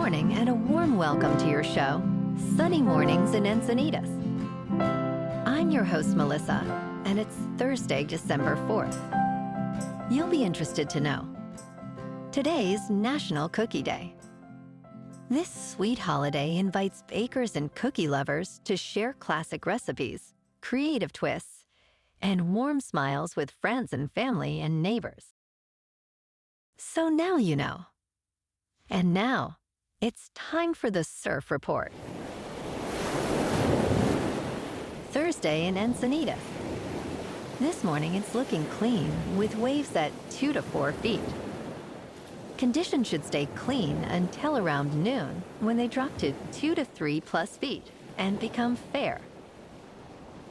morning and a warm welcome to your show, Sunny Mornings in Encinitas. I'm your host, Melissa, and it's Thursday, December 4th. You'll be interested to know. Today's National Cookie Day. This sweet holiday invites bakers and cookie lovers to share classic recipes, creative twists, and warm smiles with friends and family and neighbors. So now you know. And now, it's time for the Surf Report. Thursday in Encinitas. This morning it's looking clean with waves at 2 to 4 feet. Conditions should stay clean until around noon when they drop to 2 to 3 plus feet and become fair.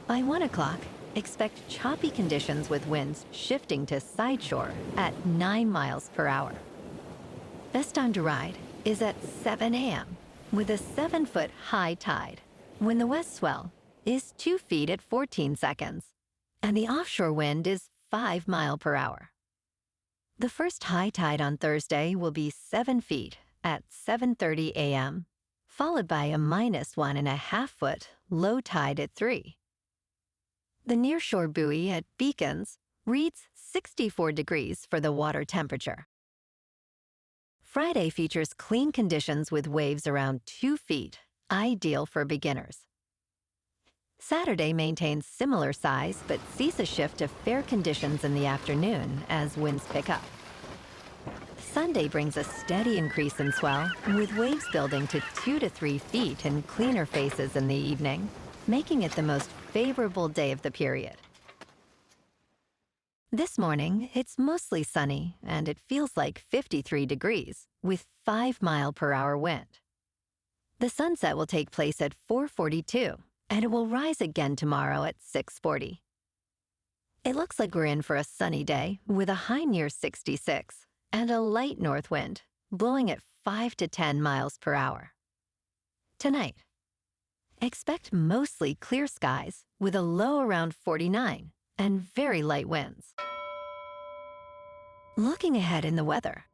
By 1 o'clock, expect choppy conditions with winds shifting to sideshore at 9 miles per hour. Best time to ride is at 7 a.m. with a 7-foot high tide, when the west swell is 2 feet at 14 seconds, and the offshore wind is 5 miles per hour. The first high tide on Thursday will be 7 feet at 7:30 a.m., followed by a -1.5 foot low tide at 3. The nearshore buoy at Beacons reads 64 degrees for the water temperature. Friday features clean conditions with waves around 2 feet, ideal for beginners. Saturday maintains similar size but sees a shift to fair conditions in the afternoon as winds pick up. Sunday brings a steady increase in swell, with waves building to 2 to 3 feet and cleaner faces in the evening, making it the most favorable day of the period. This morning, it's mostly sunny and it feels like 53 degrees with 5 mile per hour wind. The sunset will take place at 4:42 and it will rise again tomorrow at 6:40. It looks like we're in for a sunny day with a high near 66 and a light north wind blowing at 5 to 10 miles per hour. Tonight, expect mostly clear skies with a low around 49 and very light winds. Looking ahead in the weather.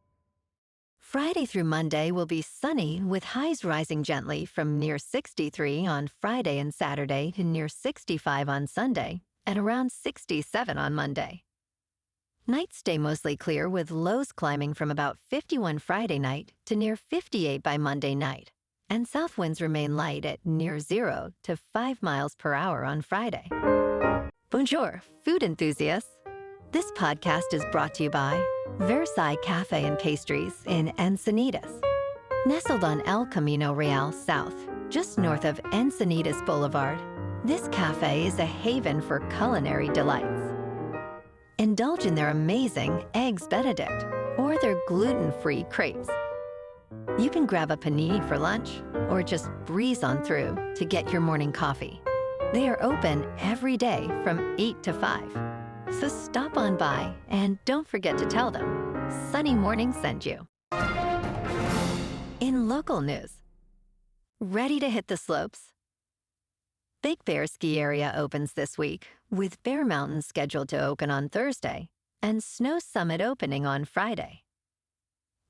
Friday through Monday will be sunny with highs rising gently from near 63 on Friday and Saturday to near 65 on Sunday and around 67 on Monday. Nights stay mostly clear with lows climbing from about 51 Friday night to near 58 by Monday night, and south winds remain light at near 0 to 5 miles per hour on Friday. Bonjour, food enthusiasts. This podcast is brought to you by Versailles Cafe and Pastries in Encinitas. Nestled on El Camino Real South, just north of Encinitas Boulevard, this cafe is a haven for culinary delights. Indulge in their amazing Eggs Benedict or their gluten-free crepes. You can grab a panini for lunch or just breeze on through to get your morning coffee. They are open every day from 8 to 5. So stop on by and don't forget to tell them Sunny Morning sent you. In local news, ready to hit the slopes? Big Bear ski area opens this week, with Bear Mountain scheduled to open on Thursday and Snow Summit opening on Friday.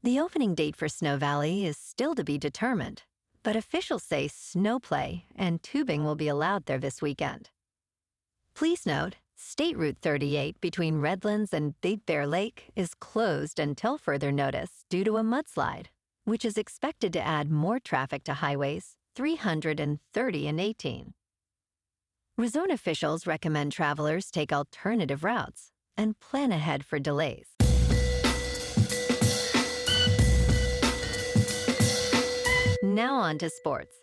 The opening date for Snow Valley is still to be determined, but officials say snow play and tubing will be allowed there this weekend. Please note, State Route 38 between Redlands and Big Bear Lake is closed until further notice due to a mudslide, which is expected to add more traffic to highways 330 and 18. Resort officials recommend travelers take alternative routes and plan ahead for delays. Now on to sports.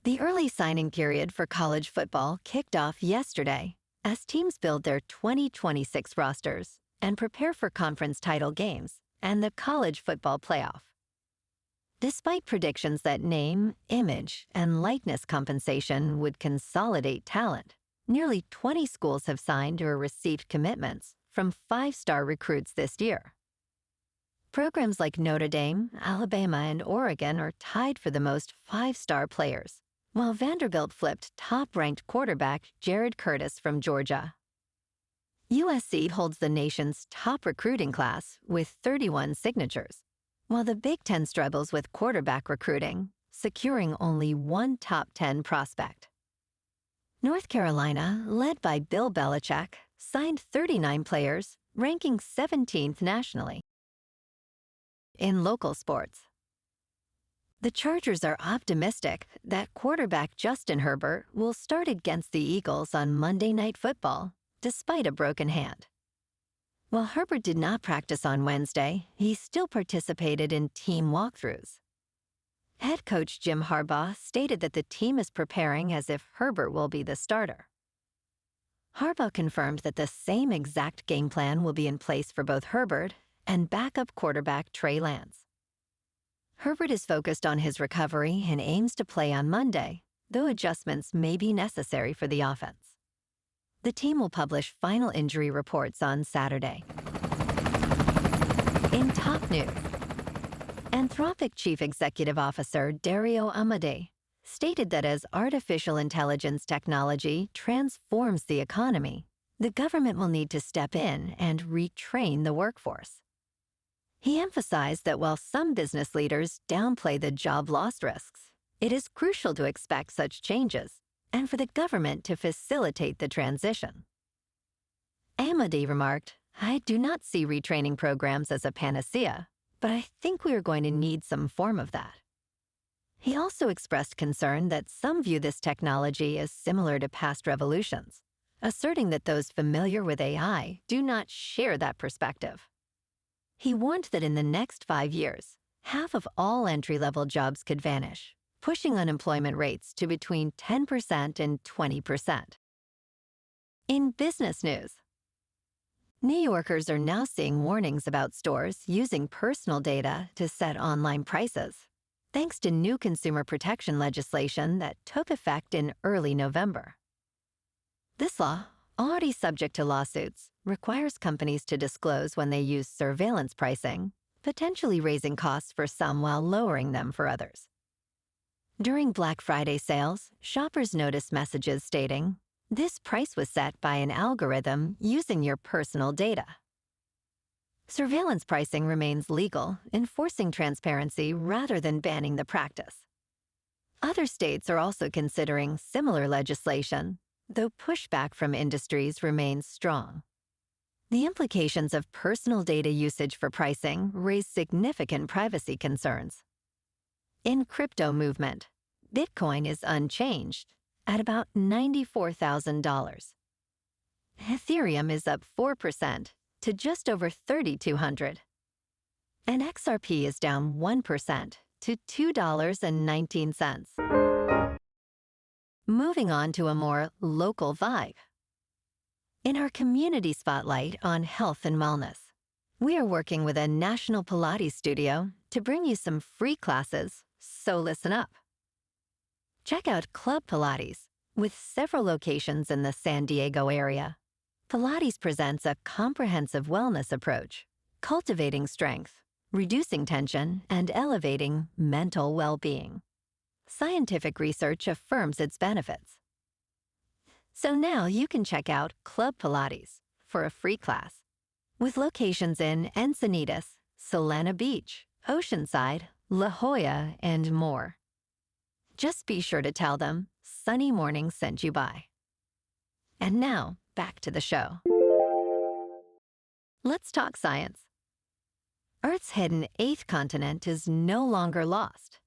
The early signing period for college football kicked off yesterday as teams build their 2026 rosters and prepare for conference title games and the college football playoff. Despite predictions that name, image, and likeness compensation would consolidate talent, nearly 20 schools have signed or received commitments from 5-star recruits this year. Programs like Notre Dame, Alabama, and Oregon are tied for the most 5-star players, while Vanderbilt flipped top-ranked quarterback Jared Curtis from Georgia. USC holds the nation's top recruiting class with 31 signatures, While the Big Ten struggles with quarterback recruiting, securing only one top 10 prospect. North Carolina, led by Bill Belichick, signed 39 players, ranking 17th nationally. In local sports, the Chargers are optimistic that quarterback Justin Herbert will start against the Eagles on Monday Night Football, despite a broken hand. While Herbert did not practice on Wednesday, he still participated in team walkthroughs. Head coach Jim Harbaugh stated that the team is preparing as if Herbert will be the starter. Harbaugh confirmed that the same exact game plan will be in place for both Herbert and backup quarterback Trey Lance. Herbert is focused on his recovery and aims to play on Monday, though adjustments may be necessary for the offense. The team will publish final injury reports on Saturday. In top news, Anthropic Chief Executive Officer Dario Amodei stated that as artificial intelligence technology transforms the economy, the government will need to step in and retrain the workforce. He emphasized that while some business leaders downplay the job loss risks, it is crucial to expect such changes and for the government to facilitate the transition. Amodei remarked, "I do not see retraining programs as a panacea, but I think we are going to need some form of that." He also expressed concern that some view this technology as similar to past revolutions, asserting that those familiar with AI do not share that perspective. He warned that in the next 5 years, half of all entry-level jobs could vanish, pushing unemployment rates to between 10% and 20%. In business news, New Yorkers are now seeing warnings about stores using personal data to set online prices, thanks to new consumer protection legislation that took effect in early November. This law, already subject to lawsuits, requires companies to disclose when they use surveillance pricing, potentially raising costs for some while lowering them for others. During Black Friday sales, shoppers noticed messages stating, "This price was set by an algorithm using your personal data." Surveillance pricing remains legal, enforcing transparency rather than banning the practice. Other states are also considering similar legislation, though pushback from industries remains strong. The implications of personal data usage for pricing raise significant privacy concerns. In crypto movement, Bitcoin is unchanged at about $94,000. Ethereum is up 4% to just over 3,200. And XRP is down 1% to $2.19. Moving on to a more local vibe. In our community spotlight on health and wellness, we are working with a national Pilates studio to bring you some free classes, so listen up. Check out Club Pilates, with several locations in the San Diego area. Pilates presents a comprehensive wellness approach, cultivating strength, reducing tension, and elevating mental well-being. Scientific research affirms its benefits. So now you can check out Club Pilates for a free class, with locations in Encinitas, Solana Beach, Oceanside, La Jolla, and more. Just be sure to tell them Sunny Morning sent you by. And now, back to the show. Let's talk science. Earth's hidden 8th continent is no longer lost.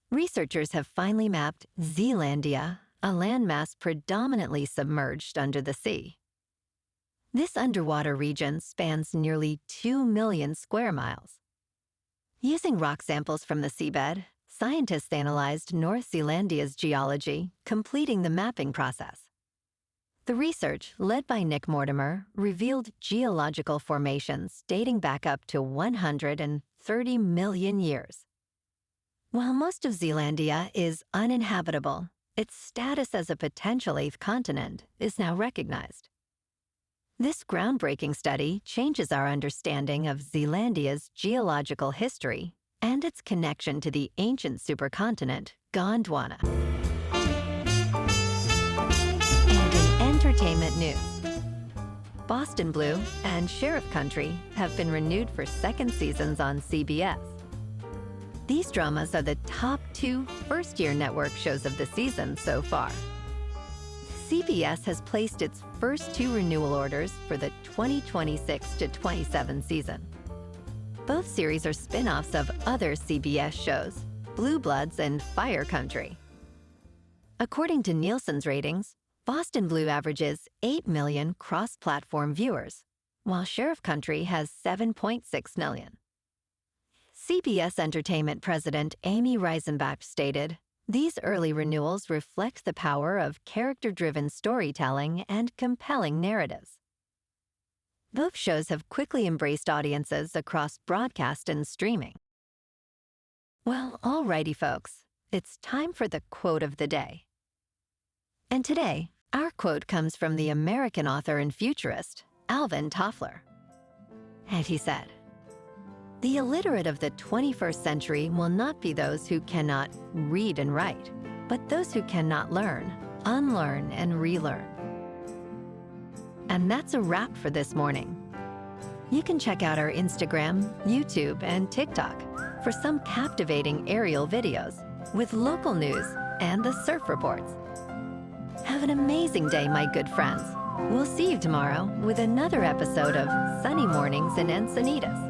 Researchers have finally mapped Zealandia, a landmass predominantly submerged under the sea. This underwater region spans nearly 2 million square miles. Using rock samples from the seabed, scientists analyzed North Zealandia's geology, completing the mapping process. The research, led by Nick Mortimer, revealed geological formations dating back up to 130 million years. While most of Zealandia is uninhabitable, its status as a potential 8th continent is now recognized. This groundbreaking study changes our understanding of Zealandia's geological history and its connection to the ancient supercontinent Gondwana. And in entertainment news, Boston Blue and Sheriff Country have been renewed for second seasons on CBS. These dramas are the top 2 first-year network shows of the season so far. CBS has placed its first 2 renewal orders for the 2026 to 27 season. Both series are spin-offs of other CBS shows, Blue Bloods and Fire Country. According to Nielsen's ratings, Boston Blue averages 8 million cross-platform viewers, while Sheriff Country has 7.6 million. CBS Entertainment President Amy Reisenbach stated, "These early renewals reflect the power of character-driven storytelling and compelling narratives." Both shows have quickly embraced audiences across broadcast and streaming. Well, alrighty folks, it's time for the quote of the day. And today, our quote comes from the American author and futurist, Alvin Toffler. And he said, "The illiterate of the 21st century will not be those who cannot read and write, but those who cannot learn, unlearn, and relearn." And that's a wrap for this morning. You can check out our Instagram, YouTube, and TikTok for some captivating aerial videos with local news and the surf reports. Have an amazing day, my good friends. We'll see you tomorrow with another episode of Sunny Mornings in Encinitas.